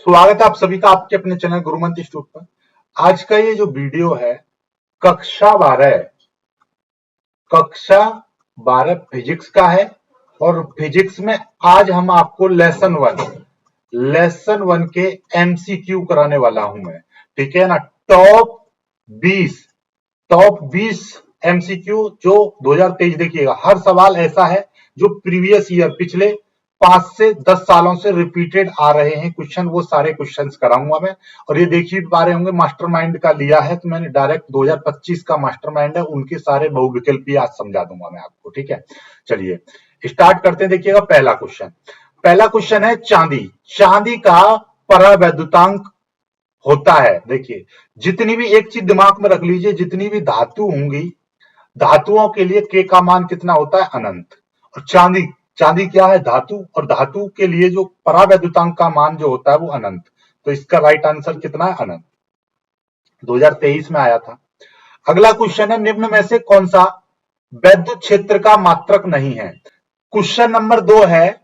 स्वागत है आप सभी का आपके अपने चैनल गुरुमंत्र इंस्टीट्यूट पर। आज का ये जो वीडियो है कक्षा 12 फिजिक्स का है। और फिजिक्स में आज हम आपको लेसन वन के एमसीक्यू कराने वाला हूं मैं। ठीक है ना। टॉप 20 टॉप 20 एमसीक्यू जो 2023 देखिएगा। हर सवाल ऐसा है जो प्रीवियस ईयर पिछले 5 से 10 सालों से रिपीटेड आ रहे हैं क्वेश्चन, वो सारे क्वेश्चंस कराऊंगा मैं। और ये देख ही पा रहे होंगे मास्टरमाइंड का लिया है तो मैंने डायरेक्ट 2025 का मास्टरमाइंड है, उनके सारे बहुविकल्पी आज समझा दूंगा मैं आपको। ठीक है, चलिए स्टार्ट करते हैं। देखिएगा पहला क्वेश्चन है चांदी का परावैद्युतांक होता है। देखिए जितनी भी एक चीज दिमाग में रख लीजिए, जितनी भी धातु होंगी धातुओं के लिए के का मान कितना होता है? अनंत। और चांदी क्या है? धातु। और धातु के लिए जो परावैद्युतांक का मान जो होता है वो अनंत। तो इसका राइट आंसर कितना है? अनंत। 2023 में आया था। अगला क्वेश्चन है निम्न में से कौन सा वैद्युत क्षेत्र का मात्रक नहीं है? क्वेश्चन नंबर 2 है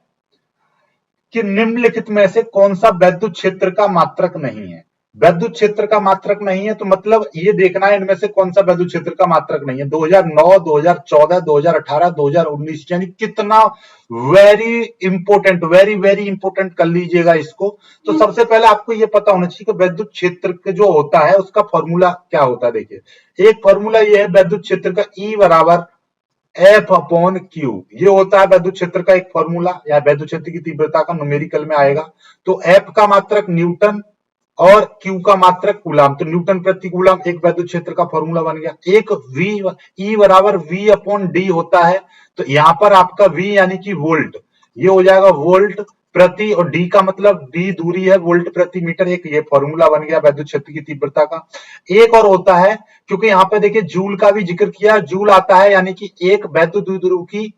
कि निम्नलिखित में से कौन सा वैद्युत क्षेत्र का मात्रक नहीं है? वैद्युत क्षेत्र का मात्रक नहीं है तो मतलब ये देखना है इनमें से कौन सा वैद्युत क्षेत्र का मात्रक नहीं है। 2009, 2014, 2018, 2019 यानी कितना वेरी वेरी इंपोर्टेंट कर लीजिएगा इसको। तो सबसे पहले आपको ये पता होना चाहिए कि वैद्युत क्षेत्र जो होता है उसका फॉर्मूला क्या होता है। देखिए एक फॉर्मूला ये है वैद्युत क्षेत्र का, ई बराबर एफ अपॉन क्यू। ये होता है वैद्युत क्षेत्र का एक फॉर्मूला, या वैद्युत क्षेत्र की तीव्रता का न्यूमेरिकल में आएगा। तो एफ का मात्रक न्यूटन और क्यू का मात्रक कूलाम, तो न्यूटन प्रति कूलाम एक वैद्युत क्षेत्र का फॉर्मूला बन गया। एक वी ई बराबर वी अपॉन डी होता है। तो यहां पर आपका वी यानी कि वोल्ट, ये हो जाएगा वोल्ट प्रति, और डी का मतलब डी दूरी है, वोल्ट प्रति मीटर। एक ये फॉर्मूला बन गया वैद्युत क्षेत्र की तीव्रता का। एक और होता है, क्योंकि यहाँ पे देखिए जूल का भी जिक्र किया, जूल आता है यानी कि एक वैद्युत द्विध्रुव की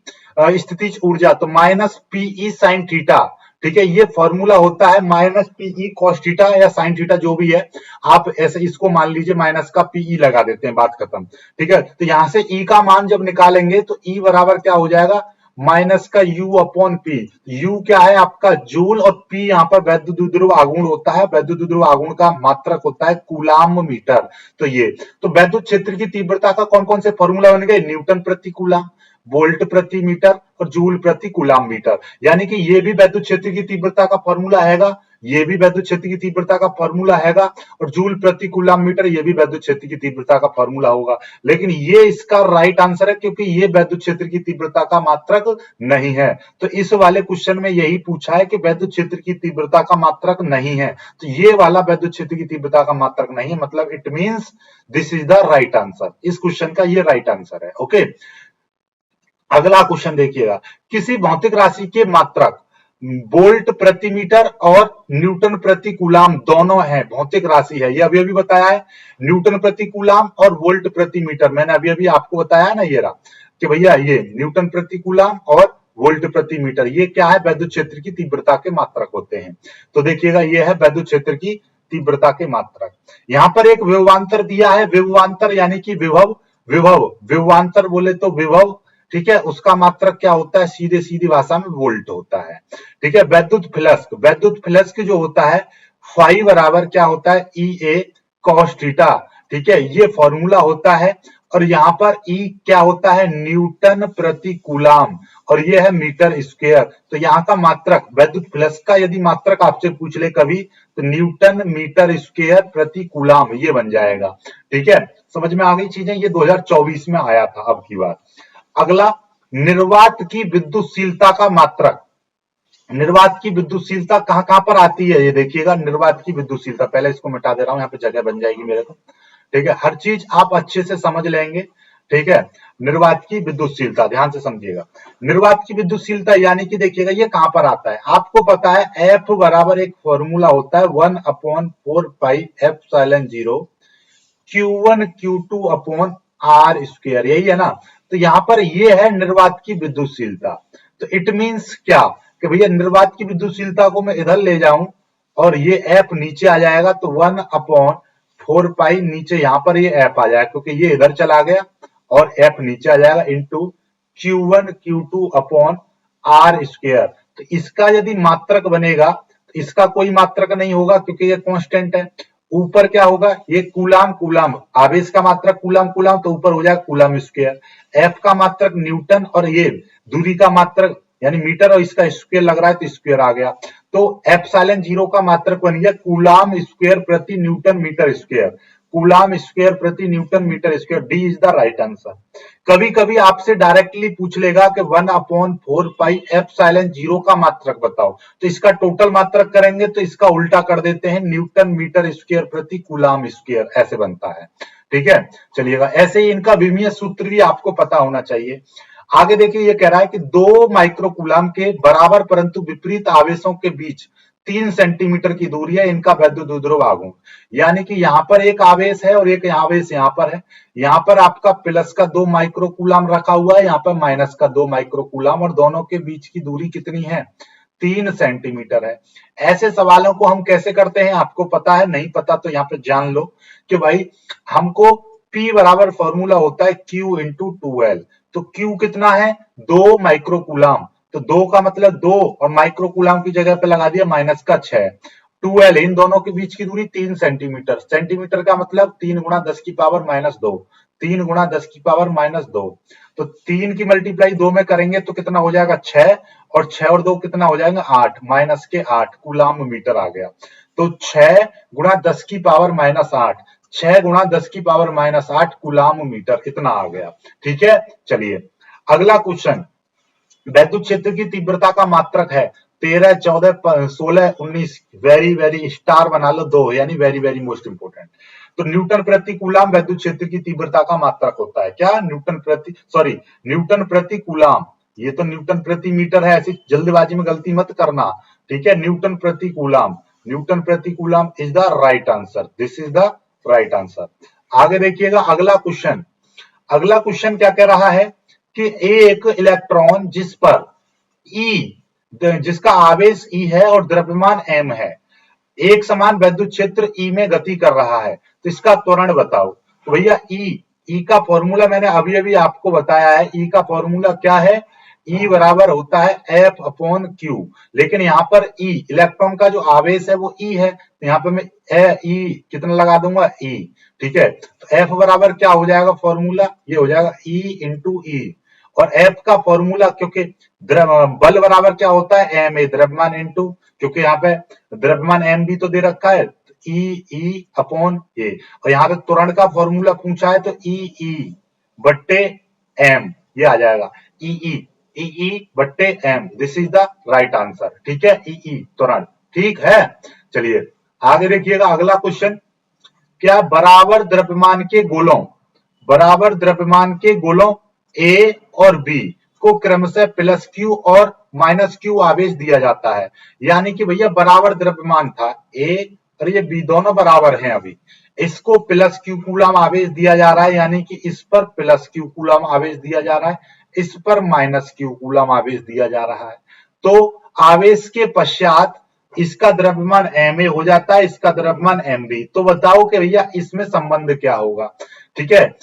स्थितिज ऊर्जा, तो माइनस पीई साइन थीटा। ठीक है, ये फॉर्मूला होता है माइनस पीई कॉस थीटा या साइन थीटा जो भी है, आप ऐसे इसको मान लीजिए माइनस का पीई लगा देते हैं, बात खत्म। ठीक है, तो यहां से ई का मान जब निकालेंगे तो ई बराबर क्या हो जाएगा? माइनस का यू अपॉन पी। यू क्या है आपका? जूल, और पी यहाँ पर वैद्युत द्विध्रुव आघूर्ण होता है। वैद्युत द्विध्रुव आघूर्ण का मात्रक होता है कूलाम मीटर। तो ये तो वैद्युत क्षेत्र की तीव्रता का कौन कौन से फॉर्मूला बन गए? न्यूटन प्रति कूलाम, वोल्ट प्रति मीटर और जूल प्रति कूलाम मीटर। यानी कि ये भी वैद्युत क्षेत्र की तीव्रता का फॉर्मूला हैगा, ये भी वैद्युत क्षेत्र की तीव्रता का फॉर्मूला हैगा, और जूल प्रति कूलाम मीटर ये भी वैद्युत क्षेत्र की तीव्रता का फॉर्मूला होगा। लेकिन ये इसका राइट आंसर है क्योंकि ये वैद्युत क्षेत्र की तीव्रता का मात्रक नहीं है। तो इस वाले क्वेश्चन में यही पूछा है कि वैद्युत क्षेत्र की तीव्रता का मात्रक नहीं है, तो ये वाला वैद्युत क्षेत्र की तीव्रता का मात्रक नहीं है, मतलब it means this is the right answer. इस क्वेश्चन का ये राइट आंसर है। ओके, अगला क्वेश्चन देखिएगा, किसी भौतिक राशि के मात्रक वोल्ट प्रति मीटर और न्यूटन प्रति कूलाम दोनों है, भौतिक राशि है, ये अभी अभी बताया है। न्यूटन प्रति कूलाम और वोल्ट प्रति मीटर मैंने अभी अभी आपको बताया ना, ये रहा कि भैया ये न्यूटन प्रति कूलाम और वोल्ट प्रति मीटर ये क्या है? वैद्युत क्षेत्र की तीव्रता के मात्रक होते हैं। तो देखिएगा ये है वैद्युत क्षेत्र की तीव्रता के मात्रक। यहां पर एक विभवांतर दिया है, विभवांतर यानी कि विभवांतर बोले तो विभव। ठीक है, उसका मात्रक क्या होता है? सीधे सीधी भाषा में वोल्ट होता है। ठीक है, वैद्युत फ्लक्स जो होता है फाई बराबर क्या होता है? ई ए कॉस थीटा। ठीक है, ये फॉर्मूला होता है। और यहां पर ई क्या होता है? न्यूटन प्रति कूलाम, और ये है मीटर स्क्वायर। तो यहाँ का मात्रक वैद्युत फ्लक्स का यदि मात्रक आपसे पूछ ले कभी, तो न्यूटन मीटर स्क्वायर प्रति कूलाम ये बन जाएगा। ठीक है, समझ में आ गई चीजें। ये 2024 में आया था अब की बात। अगला, निर्वात की विद्युतशीलता का मात्रक। निर्वात की विद्युतशीलता कहां कहां पर आती है? ये देखिएगा, निर्वात की विद्युतशीलता, पहले इसको मिटा दे रहा हूं, यहाँ पे जगह बन जाएगी मेरे को। ठीक है, हर चीज आप अच्छे से समझ लेंगे। ठीक है, निर्वात की विद्युतशीलता ध्यान से समझिएगा। निर्वात की विद्युतशीलता यानी कि देखिएगा ये कहां पर आता है? आपको पता है एफ बराबर एक फॉर्मूला होता है 1/4πε0 Q1 Q2 upon r square, यही है ना। तो यहां पर ये है निर्वात की विद्युतशीलता। तो इट मींस क्या कि भैया निर्वात की विद्युतशीलता को मैं इधर ले जाऊं और ये एफ नीचे आ जाएगा, तो 1/4π नीचे यहां पर ये एफ आ जाएगा क्योंकि ये इधर चला गया, और एफ नीचे आ जाएगा into Q1 Q2 upon r square. तो इसका यदि मात्रक बनेगा इसका कोई मात्रक नहीं होगा क्योंकि ये कांस्टेंट है। ऊपर क्या होगा, ये कूलाम कूलाम, आवेश का मात्रक कूलाम कूलाम, तो ऊपर हो जाएगा कूलाम स्क्वायर। एफ का मात्रक न्यूटन और ये दूरी का मात्रक यानी मीटर और इसका स्क्वायर लग रहा है तो स्क्वायर आ गया। तो एप्सिलॉन जीरो का मात्रक बन गया कूलाम स्क्वायर प्रति newton metre square. Coulomb square प्रति newton metre square, D is the right answer. कभी कभी आपसे डायरेक्टली पूछ लेगा कि 1/4 पाई एप्सिलॉन जीरो का मात्रक बताओ, तो इसका टोटल मात्रक करेंगे तो इसका उल्टा कर देते हैं, न्यूटन मीटर स्क्वायर प्रति कूलाम स्क्वायर, ऐसे बनता है। ठीक है, चलिएगा। ऐसे ही इनका विमीय सूत्र भी आपको पता होना चाहिए। आगे देखिए, ये कह रहा है कि 2 माइक्रोकूलाम के बराबर परंतु विपरीत आवेशों के बीच 3 सेंटीमीटर की दूरी है, इनका वैद्युत विद्रोह आघूर्ण। यानी कि यहां पर एक आवेश है और एक आवेश यहां पर है। यहां पर आपका प्लस का 2 माइक्रोकूलाम रखा हुआ है, यहां पर माइनस का 2 माइक्रोकूलाम, और दोनों के बीच की दूरी कितनी है, 3 सेंटीमीटर है। ऐसे सवालों को हम कैसे करते हैं आपको पता है, नहीं पता तो यहाँ पे जान लो कि भाई हमको P बराबर फॉर्मूला होता है Q इंटू 2L। तो Q कितना है, 2 माइक्रोकूलाम, तो 2 का मतलब 2 और माइक्रोकूलाम की जगह पे लगा दिया माइनस का 6। 2L, इन दोनों के बीच की दूरी 3 सेंटीमीटर, सेंटीमीटर का मतलब 3 गुणा 10 की पावर माइनस 2, 3 गुणा 10 की पावर माइनस 2। तो 3 की मल्टीप्लाई 2 में करेंगे तो कितना हो जाएगा 6, और 6 और 2 कितना हो जाएगा 8, माइनस के 8 कूलाम मीटर आ गया। तो 6 गुणा 10 की पावर माइनस 8, 6 गुणा 10 की पावर माइनस 8 कूलाम मीटर, इतना आ गया। ठीक है, चलिए अगला क्वेश्चन। वैद्युत क्षेत्र की तीव्रता का मात्रक है 13, 14, 16, 19, वेरी वेरी स्टार बना लो 2, यानी वेरी वेरी मोस्ट इंपोर्टेंट। तो न्यूटन प्रति कूलाम वैद्युत क्षेत्र की तीव्रता का मात्रक होता है क्या, न्यूटन प्रति कूलाम। ये तो न्यूटन प्रति मीटर है, ऐसी जल्दबाजी में गलती मत करना। ठीक है, न्यूटन प्रति कूलाम, न्यूटन प्रति coulomb is the right answer, this is the right answer. आगे देखिएगा अगला क्वेश्चन। अगला क्वेश्चन क्या कह रहा है कि एक इलेक्ट्रॉन जिस पर जिसका आवेश E है और द्रव्यमान m है, एक समान वैद्युत क्षेत्र E में गति कर रहा है, तो इसका त्वरण बताओ। तो भैया E का फॉर्मूला मैंने अभी अभी आपको बताया है। E का फॉर्मूला क्या है, E बराबर होता है F अपॉन Q। लेकिन यहाँ पर E इलेक्ट्रॉन का जो आवेश है वो E है, तो यहाँ पे मैं E कितना लगा दूंगा E। ठीक है, तो F बराबर क्या हो जाएगा फॉर्मूला, ये हो जाएगा E इंटू E। और F का फॉर्मूला, क्योंकि बल बराबर क्या होता है एम ए, द्रव्यमान इंटू, क्योंकि यहाँ पे द्रव्यमान एम भी तो दे रखा है, ई अपॉन ए। और यहाँ पे त्वरण का फॉर्मूला पूछा है तो ई बट्टे एम, ये आ जाएगा ई बट्टे m, this is the right answer. ठीक है, ई त्वरण, ठीक है। चलिए आगे देखिएगा अगला क्वेश्चन। क्या बराबर द्रव्यमान के गोलों ए और बी को क्रमशः प्लस क्यू और माइनस क्यू आवेश दिया जाता है। यानी कि भैया बराबर द्रव्यमान था ए और ये बी, दोनों बराबर हैं, अभी इसको प्लस क्यू कूलम आवेश दिया जा रहा है, यानी कि इस पर प्लस क्यू कूलम आवेश दिया जा रहा है, इस पर माइनस क्यू कूलम आवेश दिया जा रहा है। तो आवेश के पश्चात इसका द्रव्यमान एम ए हो जाता है, इसका द्रव्यमान एम बी। तो बताओ कि भैया इसमें संबंध क्या होगा। ठीक है,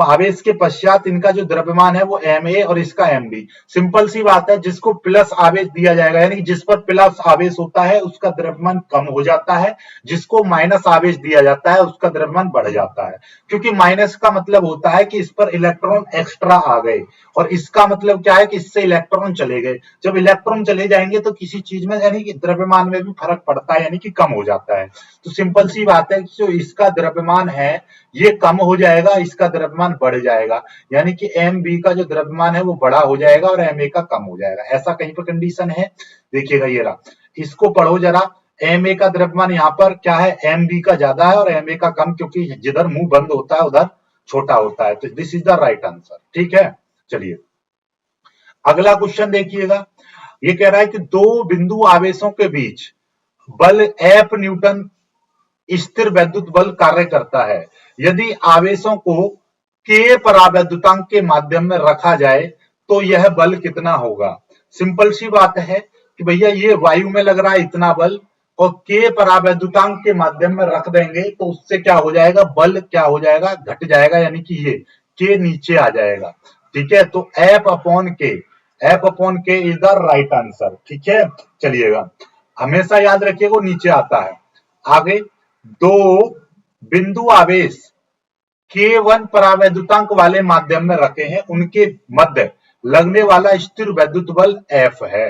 आवेश के पश्चात इनका जो द्रव्यमान है वो एम ए और इसका एम बी। सिंपल सी बात है, जिसको प्लस आवेश दिया जाएगा यानी कि जिस पर प्लस आवेश होता है उसका द्रव्यमान कम हो जाता है, जिसको माइनस आवेश दिया जाता है उसका द्रव्यमान बढ़ जाता है। क्योंकि माइनस का मतलब होता है कि इस पर इलेक्ट्रॉन एक्स्ट्रा आ गए, और इसका मतलब क्या है कि इससे इलेक्ट्रॉन चले गए। जब इलेक्ट्रॉन चले जाएंगे तो किसी चीज में यानी कि द्रव्यमान में भी फर्क पड़ता है, यानी कि कम हो जाता है। तो सिंपल सी बात है, जो इसका द्रव्यमान है ये कम हो जाएगा, इसका द्रव्यमान बढ़ जाएगा, यानी कि एम बी का जो द्रव्यमान है वो बड़ा हो जाएगा और एम ए का कम हो जाएगा। ऐसा कहीं पर कंडीशन है, देखिएगा ये रहा, इसको पढ़ो जरा। एम ए का द्रव्यमान यहाँ पर क्या है, एम बी का ज्यादा है और एम ए का कम, क्योंकि जिधर मुंह बंद होता है उधर छोटा होता है। तो this is the right answer. ठीक है, चलिए अगला क्वेश्चन देखिएगा। ये कह रहा है कि दो बिंदु आवेशों के बीच बल एफ न्यूटन स्थिर वैद्युत बल कार्य करता है। यदि आवेशों को के परावैद्युतांक के माध्यम में रखा जाए तो यह बल कितना होगा। सिंपल सी बात है कि भैया ये वायु में लग रहा है इतना बल, और के परावैद्युतांक के माध्यम में रख देंगे तो उससे क्या हो जाएगा, बल क्या हो जाएगा, घट जाएगा, यानी कि ये के नीचे आ जाएगा। ठीक है, तो एफ अपॉन के इज द राइट आंसर। ठीक है, चलिएगा हमेशा याद रखिएगा वो नीचे आता है। आगे दो बिंदु आवेश K1 परावैद्युतांक वाले माध्यम में रखे हैं, उनके मध्य लगने वाला स्थिर वैद्युत बल F है।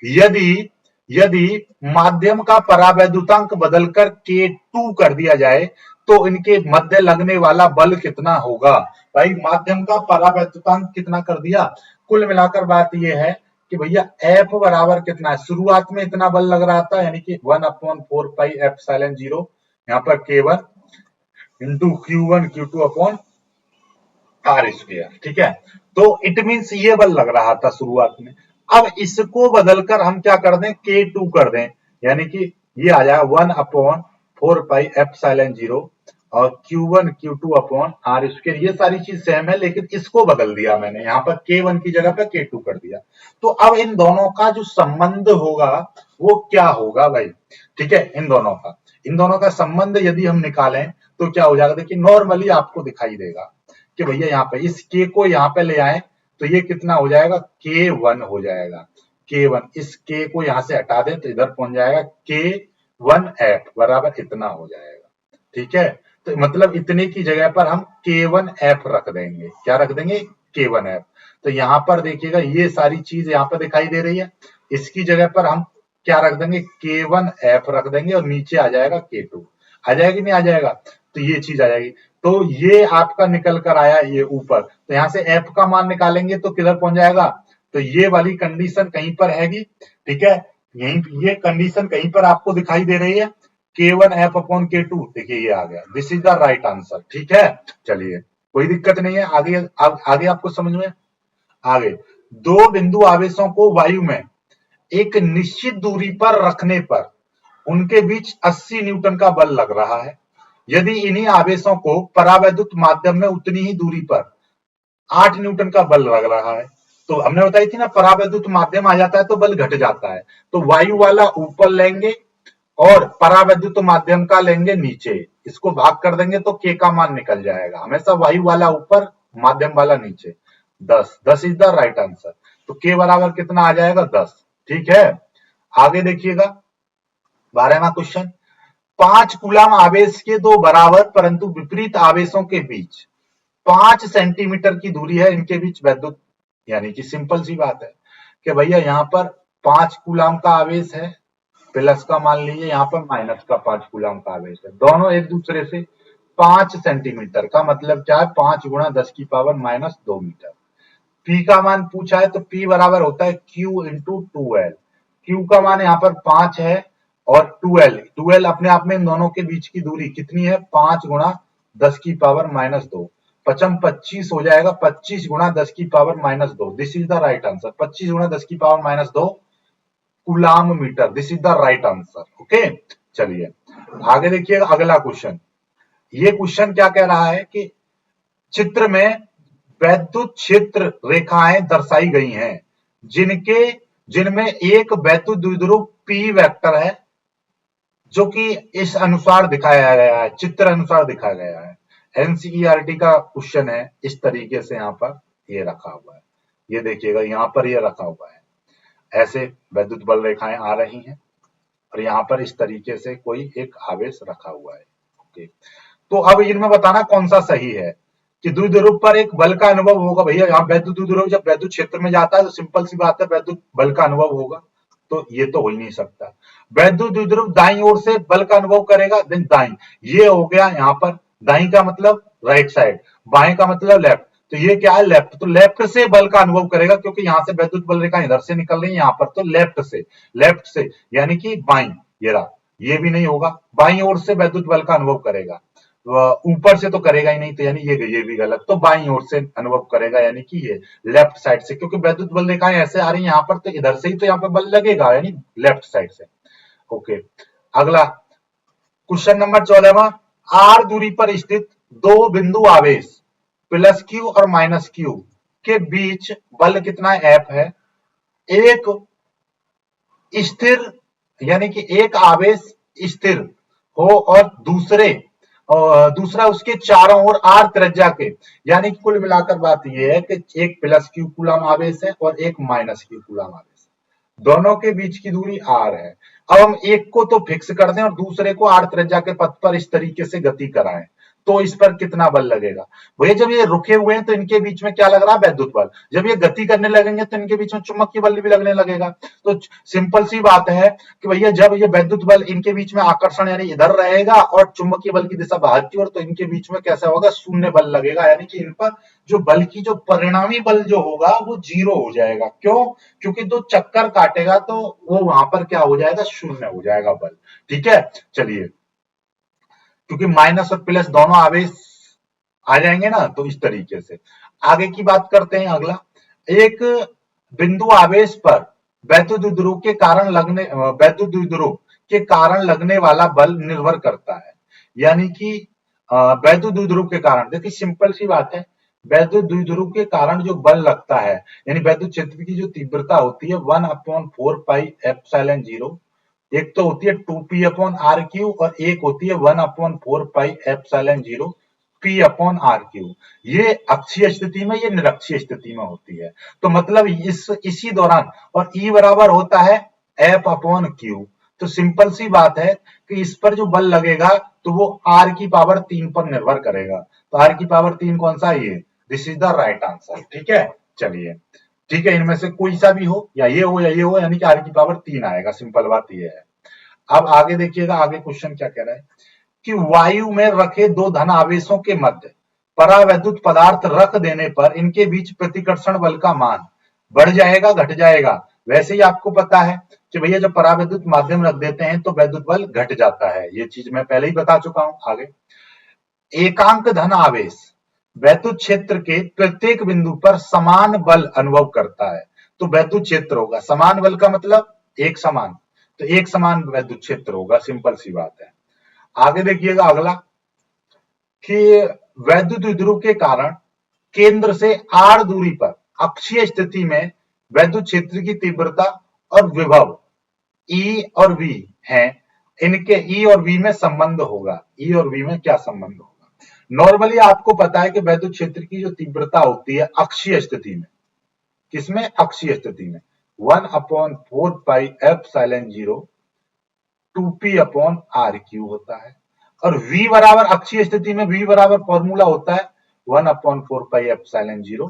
यदि यदि माध्यम का परावैद्युतांक बदलकर K2 कर दिया जाए तो इनके मध्य लगने वाला बल कितना होगा। भाई माध्यम का परावैद्युतांक कितना कर दिया, कुल मिलाकर बात यह है कि भैया F बराबर कितना है, शुरुआत में इतना बल लग रहा था यानी कि 1/4 पाई एप्सिलॉन 0 यहाँ पर K1 into Q1 Q2 upon r square, ठीक है। तो इट मींस ये बल लग रहा था शुरुआत में। अब इसको बदलकर हम क्या कर दें, K2 कर दें, यानी कि ये आ जाएगा 1/4 पाई एप्सिलॉन 0 और Q1 Q2 upon r square. ये सारी चीज सेम है लेकिन इसको बदल दिया मैंने, यहाँ पर K1 की जगह पे K2 कर दिया। तो अब इन दोनों का जो संबंध होगा वो क्या होगा भाई, ठीक है। इन दोनों का संबंध यदि हम निकालें तो क्या हो जाएगा, देखिए नॉर्मली आपको दिखाई देगा कि भैया यहाँ पे इस K को यहाँ पे ले आए तो ये कितना हो जाएगा, K1 हो जाएगा। K1 इस K को यहां से हटा दें तो इधर पहुंच जाएगा K1F बराबर इतना हो जाएगा, ठीक है। तो मतलब इतने की जगह पर हम K1F रख देंगे, क्या रख देंगे, K1F। तो यहां पर देखिएगा ये सारी चीज यहाँ पर दिखाई दे रही है, इसकी जगह पर हम क्या रख देंगे, K1F रख देंगे और नीचे आ जाएगा K2। आ जाएगी नहीं आ जाएगा, तो ये चीज आ जाएगी। तो ये आपका निकल कर आया ये ऊपर, तो यहां से F का मान निकालेंगे तो किधर पहुंच जाएगा, तो ये वाली कंडीशन कहीं पर हैगी, ठीक है। यही ये कंडीशन कहीं पर आपको दिखाई दे रही है, K1F अपॉन K2, देखिए ये आ गया, this is the right answer, ठीक है। चलिए कोई दिक्कत नहीं है, आगे आपको समझ में। आगे दो बिंदु आवेशों को वायु में एक निश्चित दूरी पर रखने पर उनके बीच 80 न्यूटन का बल लग रहा है। यदि इन्हीं आवेशों को परावैद्युत माध्यम में उतनी ही दूरी पर 8 न्यूटन का बल लग रहा है, तो हमने बताई थी ना परावैद्युत माध्यम आ जाता है तो बल घट जाता है। तो वायु वाला ऊपर लेंगे और परावैद्युत माध्यम का लेंगे नीचे, इसको भाग कर देंगे तो K का मान निकल जाएगा। हमेशा वायु वाला ऊपर माध्यम वाला नीचे। 10 इज द राइट आंसर। तो K बराबर कितना आ जाएगा, 10, ठीक है। आगे देखिएगा 12वां क्वेश्चन, 5 कूलम आवेश के दो बराबर परंतु विपरीत आवेशों के बीच 5 सेंटीमीटर की दूरी है, इनके बीच वैद्युत, यानी कि सिंपल सी बात है कि भैया यहाँ पर 5 कूलम का आवेश है, प्लस का मान लीजिए यहाँ पर माइनस का 5 कूलम का आवेश है, दोनों एक दूसरे से 5 सेंटीमीटर का मतलब क्या है, 5 गुणा 10 की पावर माइनस 2 मीटर। P का मान पूछा है तो P बराबर होता है Q इंटू 2L। Q का मान यहाँ पर 5 है और 2L अपने आप में इन दोनों के बीच की दूरी कितनी है, 5 गुणा 10 की पावर माइनस 2, 25 हो जाएगा, 25 गुणा 10 की power minus 2, this is the right answer. 25 गुणा 10 की power minus 2 coulomb metre, this is the right answer, okay. चलिए आगे देखिएगा अगला क्वेश्चन। ये क्वेश्चन क्या कह रहा है कि चित्र में वैद्युत क्षेत्र रेखाएं दर्शाई गई हैं जिनमें एक वैद्युत द्विध्रुव P वेक्टर है जो कि इस अनुसार दिखाया गया है, चित्र अनुसार दिखाया गया है। एनसीईआरटी का क्वेश्चन है, इस तरीके से यहाँ पर ये रखा हुआ है, ये देखिएगा यहाँ पर ये रखा हुआ है, ऐसे वैद्युत बल रेखाएं आ रही हैं और यहाँ पर इस तरीके से कोई एक आवेश रखा हुआ है, ओके। तो अब इनमें बताना कौन सा सही है कि द्विध्रुव पर एक बल का अनुभव होगा। भैया यहाँ वैद्युत द्विध्रुव जब वैद्युत क्षेत्र में जाता है तो सिंपल सी बात है वैद्युत बल का अनुभव होगा, तो ये तो हो ही नहीं सकता। वैद्युत द्विध्रुव दाईं ओर से बल का अनुभव करेगा, देन दाईं, ये हो गया यहाँ पर दाईं का मतलब राइट साइड, बाएं का मतलब लेफ्ट, तो ये क्या है लेफ्ट, तो लेफ्ट से बल का अनुभव करेगा क्योंकि यहाँ से वैद्युत बल रेखा इधर से निकल रही है यहाँ पर, तो लेफ्ट से यानी कि बाईं, ये रहा, ये भी नहीं होगा, बाईं ओर से वैद्युत बल का अनुभव करेगा, ऊपर से तो करेगा ही नहीं, तो यानी ये भी गलत, तो बाईं ओर से अनुभव करेगा यानी कि ये लेफ्ट साइड से, क्योंकि वैद्युत बल रेखाएं ऐसे आ रही है यहाँ पर, तो इधर से ही तो यहाँ पर बल लगेगा यानी लेफ्ट साइड से, ओके। अगला क्वेश्चन नंबर 14वां, आर दूरी पर स्थित दो बिंदु आवेश प्लस Q और माइनस Q के बीच बल कितना F है। एक स्थिर यानी कि एक आवेश स्थिर हो और दूसरा उसके चारों ओर आर त्रिज्या के, यानी कि कुल मिलाकर बात यह है कि एक प्लस Q कूलम आवेश है और एक माइनस Q कूलम आवेश है। दोनों के बीच की दूरी r है। अब हम एक को तो फिक्स कर दें और दूसरे को r त्रिज्या के पथ पर इस तरीके से गति कराएं, तो इस पर कितना बल लगेगा। भैया जब ये रुके हुए हैं तो इनके बीच में क्या लग रहा है, वैद्युत बल। जब ये गति करने लगेंगे तो इनके बीच में चुंबकीय बल भी लगने लगेगा। तो सिंपल सी बात है कि भैया जब ये वैद्युत बल इनके बीच में आकर्षण यानी इधर रहेगा और चुंबकीय बल की दिशा बाहर की ओर, तो इनके बीच में कैसा होगा, शून्य बल लगेगा, यानी कि इन पर जो बल की जो परिणामी बल जो होगा वो 0 हो जाएगा। क्यों? क्योंकि दो चक्कर काटेगा तो वो वहां पर क्या हो जाएगा, शून्य हो जाएगा बल। ठीक है, चलिए, क्योंकि माइनस और प्लस दोनों आवेश आ जाएंगे ना, तो इस तरीके से आगे की बात करते हैं। अगला, एक बिंदु आवेश पर वैद्युत द्विध्रुव के कारण लगने वाला बल निर्भर करता है। यानी कि वैद्युत द्विध्रुव के कारण, देखिए सिंपल सी बात है, वैद्युत द्विध्रुव के कारण जो बल लगता है, यानी वैद्युत क्षेत्र की जो तीव्रता होती है 1/4πε0, एक तो होती है 2p/r³ और एक होती है 1/4πε0 p/r³। ये अक्षीय स्थिति में, ये निरक्षीय स्थिति में होती है। तो मतलब इसी दौरान, और E बराबर होता है F/Q। तो सिंपल सी बात है कि इस पर जो बल लगेगा तो वो r⁻³ पर निर्भर करेगा। तो r⁻³ कौन सा है, ये this is the right answer. ठीक है, चलिए, ठीक है, इनमें से कोई सा भी हो, या ये हो या ये हो, यानी कि r⁻³ आएगा। सिंपल बात ये है। अब आगे देखिएगा, आगे क्वेश्चन क्या कह रहा है कि वायु में रखे दो धन आवेशों के मध्य परावैद्युत पदार्थ रख देने पर इनके बीच प्रतिकर्षण बल का मान बढ़ जाएगा, घट जाएगा। वैसे ही आपको पता है कि भैया जब परावैद्युत माध्यम रख देते हैं तो वैद्युत बल घट जाता है, ये चीज मैं पहले ही बता चुका हूं। आगे, एकांक धन आवेश वैद्युत क्षेत्र के प्रत्येक बिंदु पर समान बल अनुभव करता है। तो वैद्युत क्षेत्र होगा समान बल का मतलब एक समान, तो एक समान वैद्युत क्षेत्र होगा, सिंपल सी बात है। आगे देखिएगा अगला, कि वैद्युत द्विध्रुव के कारण केंद्र से r दूरी पर अक्षीय स्थिति में वैद्युत क्षेत्र की तीव्रता और विभव E और V हैं, इनके E और V में संबंध होगा। E और V में क्या संबंध होगा? नॉर्मली आपको पता है कि वैद्युत क्षेत्र की जो तीव्रता होती है अक्षीय स्थिति में, किसमें, अक्षीय स्थिति में 1/4πε0 2p/r³ होता है। और V बराबर अक्षीय स्थिति में V बराबर फॉर्मूला होता है 1/4πε0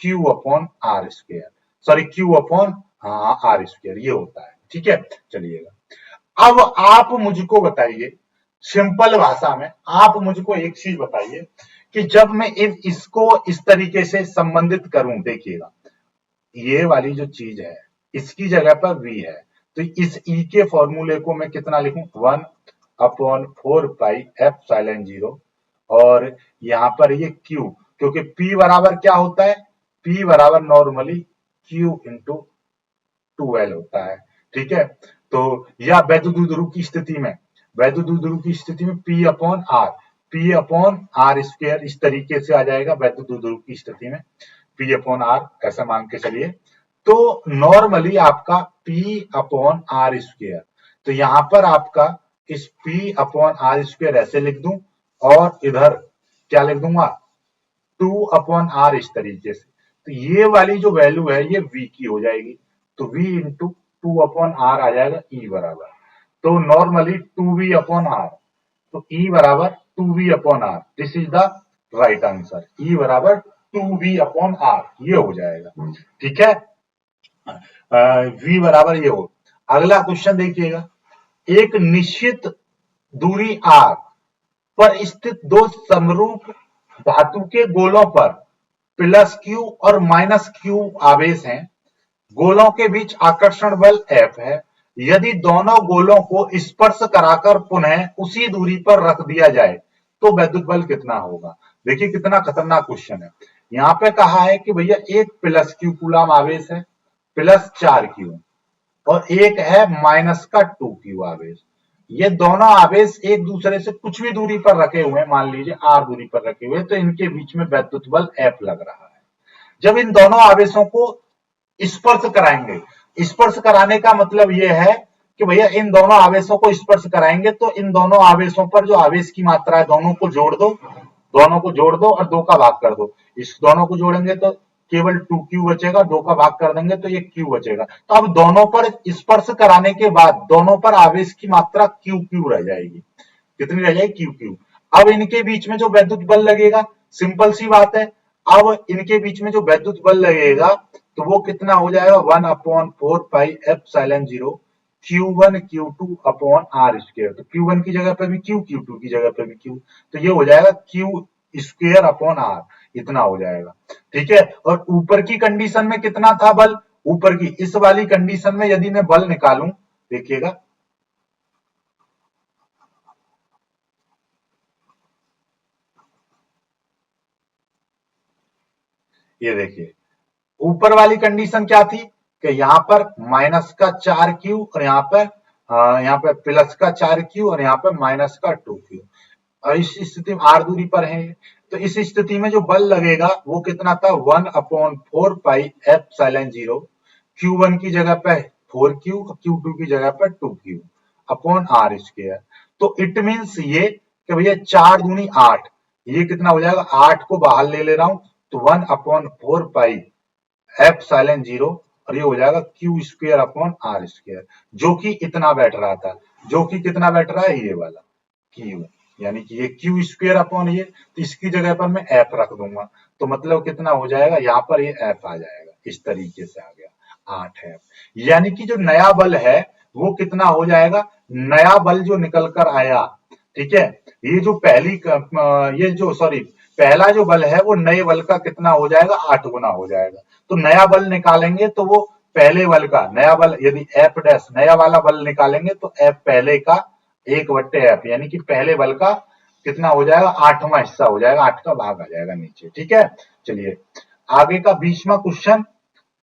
q/r², सॉरी q/r², ये होता है। ठीक है, चलिएगा, अब आप मुझको बताइए, सिंपल भाषा में आप मुझको एक चीज बताइए कि जब मैं इसको इस तरीके से संबंधित करूं, देखिएगा ये वाली जो चीज है इसकी जगह पर V है, तो इस E के फॉर्मूले को मैं कितना लिखूं, 1/4πε0, और यहां पर ये Q, क्योंकि P बराबर क्या होता है, P बराबर नॉर्मली Q इंटू 2L होता है। ठीक है, तो या वैद्युत द्विध्रुव की स्थिति में, वैद्युत द्विध्रुव की स्थिति में P/r² इस तरीके से आ जाएगा। वैद्युत द्विध्रुव की स्थिति में P/r ऐसा मान के चलिए, तो नॉर्मली आपका P/r², तो यहां पर आपका इस P/r² ऐसे लिख दूं और इधर क्या लिख दूंगा, 2/r इस तरीके से। तो ये वाली जो वैल्यू है ये V की हो जाएगी, तो V इंटू 2/r आ जाएगा E बराबर, तो नॉर्मली 2V/r, तो E बराबर 2V/r, this is the right answer. E बराबर 2V/r, ये हो जाएगा। ठीक है, V बराबर ये हो। अगला क्वेश्चन देखिएगा, एक निश्चित दूरी r पर स्थित दो समरूप धातु के गोलों पर +q और -q आवेश हैं, गोलों के बीच आकर्षण बल F है। यदि दोनों गोलों को स्पर्श कराकर पुनः उसी दूरी पर रख दिया जाए तो वैद्युत बल कितना होगा। देखिए कितना खतरनाक क्वेश्चन है। यहाँ पे कहा है कि भैया एक +q कूलम आवेश है, +4q, और एक है -2q आवेश। ये दोनों आवेश एक दूसरे से कुछ भी दूरी पर रखे हुए हैं, मान लीजिए r दूरी पर रखे हुए, तो इनके बीच में वैद्युत बल F लग रहा है। जब इन दोनों आवेशों को स्पर्श कराएंगे, स्पर्श कराने का मतलब यह है कि भैया इन दोनों आवेशों को स्पर्श कराएंगे तो इन दोनों आवेशों पर जो आवेश की मात्रा है दोनों को जोड़ दो, दोनों को जोड़ दो और 2 का भाग कर दो। इस दोनों को जोड़ेंगे तो केवल 2q बचेगा, 2 का भाग कर देंगे तो ये q बचेगा। तो अब दोनों पर स्पर्श कराने के बाद दोनों पर आवेश की मात्रा q रह जाएगी। कितनी रह जाएगी? q। अब इनके बीच में जो वैद्युत बल लगेगा, सिंपल सी बात है, अब इनके बीच में जो वैद्युत बल लगेगा तो वो कितना हो जाएगा? 1/4 पाई Q1 Q2 upon r square. तो Q1 की जगह पे भी Q, Q2 की जगह पे भी Q, तो ये हो जाएगा Q स्क्वायर अपॉन आर, इतना हो जाएगा। ठीक है, और ऊपर की कंडीशन में कितना था बल? ऊपर की इस वाली कंडीशन में यदि मैं बल निकालूं, देखिएगा, ये देखिए ऊपर वाली कंडीशन क्या थी कि यहाँ पर -4q और यहाँ पे +4q और यहाँ पे -2q, और इस स्थिति में आर दूरी पर है। तो इस स्थिति में जो बल लगेगा वो कितना था? 1/4 पाई Q1 की जगह पे 4q, Q2 की जगह पे 2q अपॉन आर स्क्वायर। तो इट मीन्स ये कि भैया 4 दूनी 8, ये कितना हो जाएगा? 8 को बाहर ले रहा हूं तो 1/4 पाई और ये हो जाएगा q square upon r square, जो कि इतना बैठ रहा था। जो कि कितना बैठ रहा है? ये वाला क्यू, यानी कि ये क्यू स्क्वायर अपॉन ये, तो इसकी जगह पर मैं एफ रख दूंगा, तो मतलब कितना हो जाएगा? यहाँ पर ये एफ आ जाएगा, इस तरीके से आ गया 8 एफ। यानी कि जो नया बल है वो कितना हो जाएगा? नया बल जो निकल कर आया, ठीक है, ये जो ये जो सॉरी पहला जो बल है वो नए बल का कितना हो जाएगा? 8 गुना हो जाएगा। तो नया बल निकालेंगे तो वो पहले बल का नया बल, यदि एफ डैश नया वाला बल निकालेंगे तो एफ पहले का 1/f, यानी कि पहले बल का कितना हो जाएगा? 8वां हिस्सा हो जाएगा, 8 का भाग आ जाएगा नीचे। ठीक है, चलिए आगे का 20वां क्वेश्चन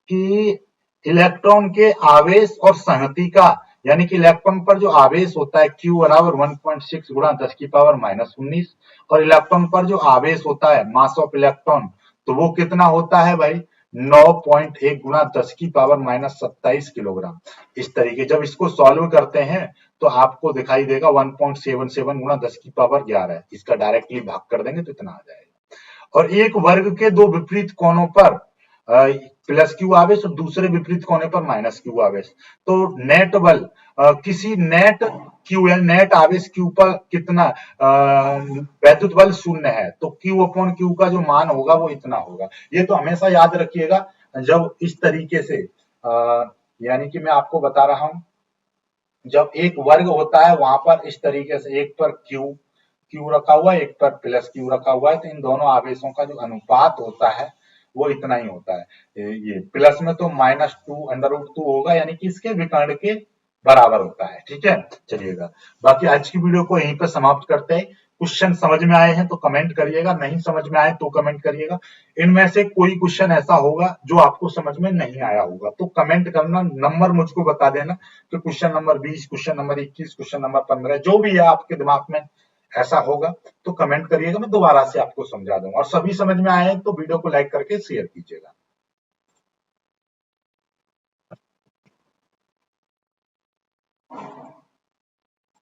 कि इलेक्ट्रॉन के आवेश और संहति का, यानी कि इलेक्ट्रॉन पर जो आवेश होता है Q बराबर 1.6 गुणा 10⁻⁻19, और इलेक्ट्रॉन पर जो आवेश होता है मास ऑफ इलेक्ट्रॉन, तो वो कितना होता है भाई? 9.1 गुणा 10⁻27 किलोग्राम। इस तरीके जब इसको सॉल्व करते हैं तो आपको दिखाई देगा 1.77 गुणा 10⁻11, इसका डायरेक्टली भाग कर देंगे तो इतना आ जाएगा। और एक वर्ग के दो विपरीत कोणों पर प्लस क्यू आवेश और दूसरे विपरीत कोने पर माइनस क्यू आवेश, तो नेट बल किसी नेट क्यू या नेट आवेश क्यू पर कितना वैद्युत बल 0 है, तो क्यू अपॉन क्यू का जो मान होगा वो इतना होगा। ये तो हमेशा याद रखिएगा जब इस तरीके से यानी कि मैं आपको बता रहा हूं, जब एक वर्ग होता है वहां पर इस तरीके से एक पर क्यू रखा हुआ है, एक पर प्लस क्यू रखा हुआ है, तो इन दोनों आवेशों का जो अनुपात होता है वो इतना ही होता है। ये प्लस में तो -2 होगा, यानी कि इसके विकर्ण के बराबर होता है। ठीक है, चलिएगा बाकी आज की वीडियो को यहीं पर समाप्त करते हैं। क्वेश्चन समझ में आए हैं तो कमेंट करिएगा, नहीं समझ में आए तो कमेंट करिएगा। इनमें से कोई क्वेश्चन ऐसा होगा जो आपको समझ में नहीं आया होगा तो कमेंट करना, नंबर मुझको बता देना कि question number 20, question number 21, question number 15, जो भी है आपके दिमाग में ऐसा होगा तो कमेंट करिएगा, मैं दोबारा से आपको समझा दूंगा। और सभी समझ में आए तो वीडियो को लाइक करके शेयर कीजिएगा।